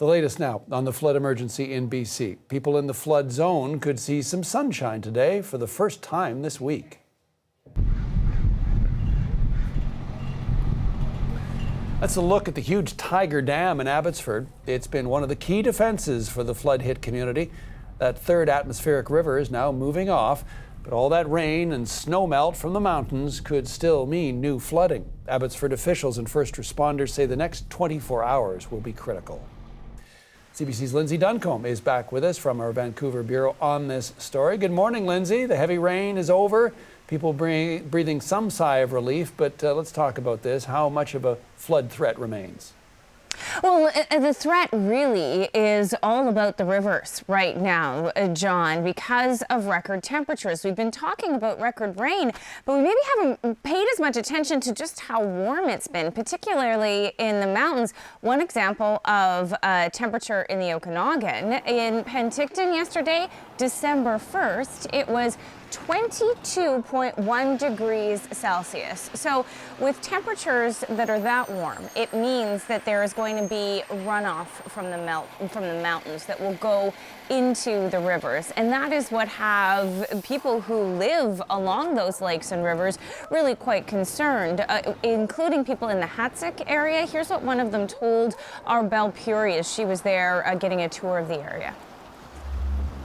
The latest now on the flood emergency in BC. People in the flood zone could see some sunshine today for the first time this week. That's a look at the huge Tiger Dam in Abbotsford. It's been one of the key defenses for the flood-hit community. That third atmospheric river is now moving off, but all that rain and snowmelt from the mountains could still mean new flooding. Abbotsford officials and first responders say the next 24 hours will be critical. CBC's Lindsay Duncombe is back with us from our Vancouver bureau on this story. Good morning, Lindsay. The heavy rain is over. People breathing some sigh of relief, but let's talk about this. How much of a flood threat remains? Well, the threat really is all about the rivers right now, John, because of record temperatures. We've been talking about record rain, but we maybe haven't paid as much attention to just how warm it's been, particularly in the mountains. One example of temperature in the Okanagan, in Penticton yesterday, December 1st, it was 22.1 degrees Celsius. So with temperatures that are that warm, it means that there is going to be runoff from the mountains that will go into the rivers. And that is what have people who live along those lakes and rivers really quite concerned, including people in the Hatzic area. Here's what one of them told our Belle Puri as she was there getting a tour of the area.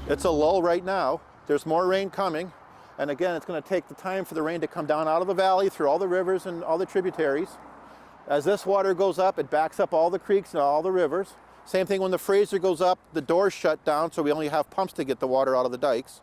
It's a lull right now. There's more rain coming, and again, it's going to take the time for the rain to come down out of the valley through all the rivers and all the tributaries. As this water goes up, it backs up all the creeks and all the rivers. Same thing when the Fraser goes up, the doors shut down, so we only have pumps to get the water out of the dikes.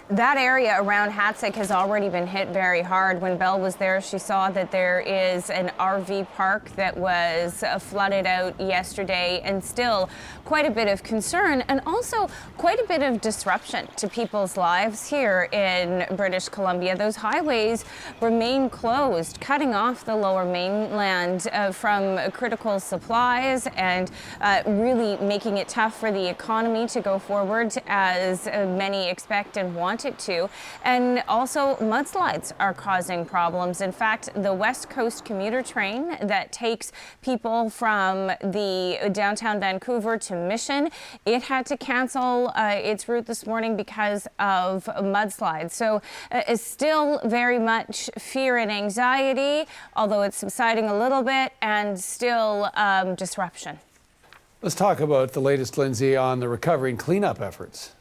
That area around Hatzic has already been hit very hard. When Belle was there, she saw that there is an RV park that was flooded out yesterday, and still quite a bit of concern and also quite a bit of disruption to people's lives here in British Columbia. Those highways remain closed, cutting off the lower mainland from critical supplies and really making it tough for the economy to go forward as many expect and want it to. And also mudslides are causing problems. In fact, the West Coast commuter train that takes people from the downtown Vancouver to Mission, it had to cancel its route this morning because of mudslides. So it's still very much fear and anxiety, although it's subsiding a little bit, and still disruption. Let's talk about the latest, Lindsay, on the recovery and cleanup efforts.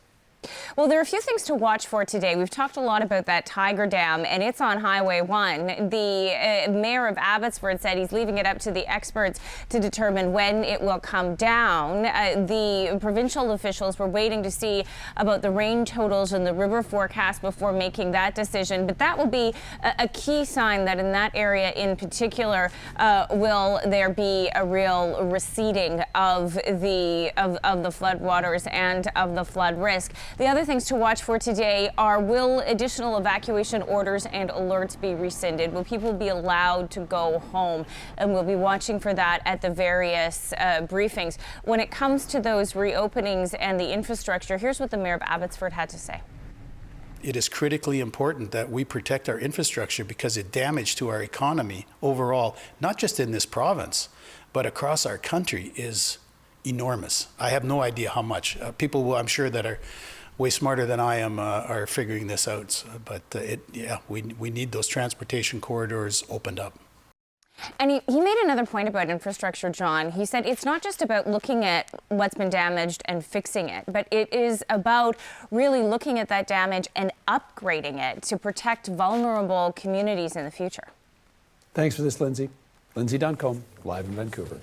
Well, there are a few things to watch for today. We've talked a lot about that Tiger Dam, and it's on Highway 1. The mayor of Abbotsford said he's leaving it up to the experts to determine when it will come down. The provincial officials were waiting to see about the rain totals and the river forecast before making that decision. But that will be a key sign that in that area in particular, will there be a real receding of the floodwaters and of the flood risk. The other things to watch for today are, will additional evacuation orders and alerts be rescinded? Will people be allowed to go home? And we'll be watching for that at the various briefings. When it comes to those reopenings and the infrastructure, here's what the mayor of Abbotsford had to say. It is critically important that we protect our infrastructure because it damage to our economy overall, not just in this province, but across our country, is enormous. I have no idea how much. People, I'm sure, that are way smarter than I am are figuring this out. But we need those transportation corridors opened up. And he made another point about infrastructure, John. He said it's not just about looking at what's been damaged and fixing it, but it is about really looking at that damage and upgrading it to protect vulnerable communities in the future. Thanks for this, Lindsay. Lindsay Duncombe, live in Vancouver.